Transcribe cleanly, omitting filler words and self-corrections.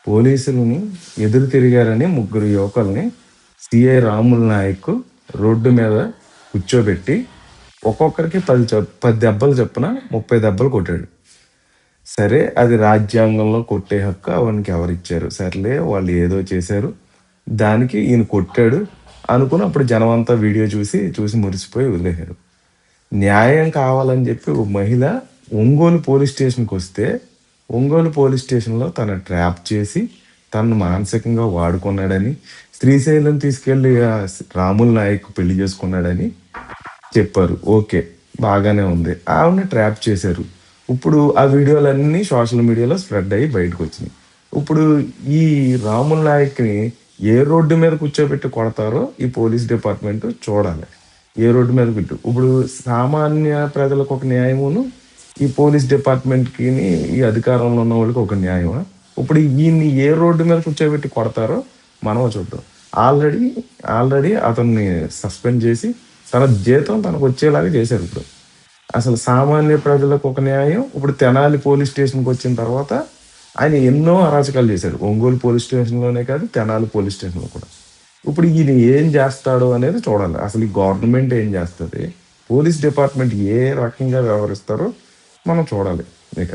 పోలీసులని ఎదురు తిరిగారని ముగ్గురు యువకుల్ని సిఐ రాములు నాయక్ రోడ్డు మీద కూర్చోబెట్టి ఒక్కొక్కరికి 10 దెబ్బలు చొప్పున 30 దెబ్బలు కొట్టాడు. సరే, అది రాజ్యాంగంలో కొట్టే హక్కు అవనికి ఎవరిచ్చారు? సర్లే, వాళ్ళు ఏదో చేశారు, దానికి ఈయన కొట్టాడు అనుకుని అప్పుడు జనం అంతా వీడియో చూసి మురిసిపోయి వదిలేశారు. న్యాయం కావాలని చెప్పి ఒక మహిళ ఒంగోలు పోలీస్ స్టేషన్కి వస్తే ఒంగోలు పోలీస్ స్టేషన్లో తన ట్రాప్ చేసి తనను మానసికంగా వాడుకున్నాడని, శ్రీశైలం తీసుకెళ్లి రాముల్ నాయక్ పెళ్లి చేసుకున్నాడని చెప్పారు. ఓకే, బాగానే ఉంది. ఆవిడని ట్రాప్ చేశారు. ఇప్పుడు ఆ వీడియోలన్నీ సోషల్ మీడియాలో స్ప్రెడ్ అయ్యి బయటకు వచ్చినాయి. ఇప్పుడు ఈ రాముల్ నాయక్ని ఏ రోడ్డు మీద కూర్చోబెట్టి కొడతారో ఈ పోలీస్ డిపార్ట్మెంట్ చూడాలి. ఏ రోడ్డు మీద పెట్టు. ఇప్పుడు సామాన్య ప్రజలకు ఒక న్యాయమును, ఈ పోలీస్ డిపార్ట్మెంట్కి ఈ అధికారంలో ఉన్న వాళ్ళకి ఒక న్యాయమా? ఇప్పుడు ఈయన్ని ఏ రోడ్డు మీద కూర్చోబెట్టి కొడతారో మనం చూద్దాం. ఆల్రెడీ అతన్ని సస్పెండ్ చేసి తన జీతం తనకు వచ్చేలాగా చేశారు. ఇప్పుడు అసలు సామాన్య ప్రజలకు ఒక న్యాయం. ఇప్పుడు తెనాలి పోలీస్ స్టేషన్కి వచ్చిన తర్వాత ఆయన ఎన్నో అరాచకాలు చేశారు. ఒంగోలు పోలీస్ స్టేషన్లోనే కాదు, తెనాలి పోలీస్ స్టేషన్లో కూడా. ఇప్పుడు ఈయన ఏం చేస్తాడో అనేది చూడాలి. అసలు ఈ గవర్నమెంట్ ఏం చేస్తుంది, పోలీస్ డిపార్ట్మెంట్ ఏ రకంగా వ్యవహరిస్తారో మనం చూడాలి. ఇక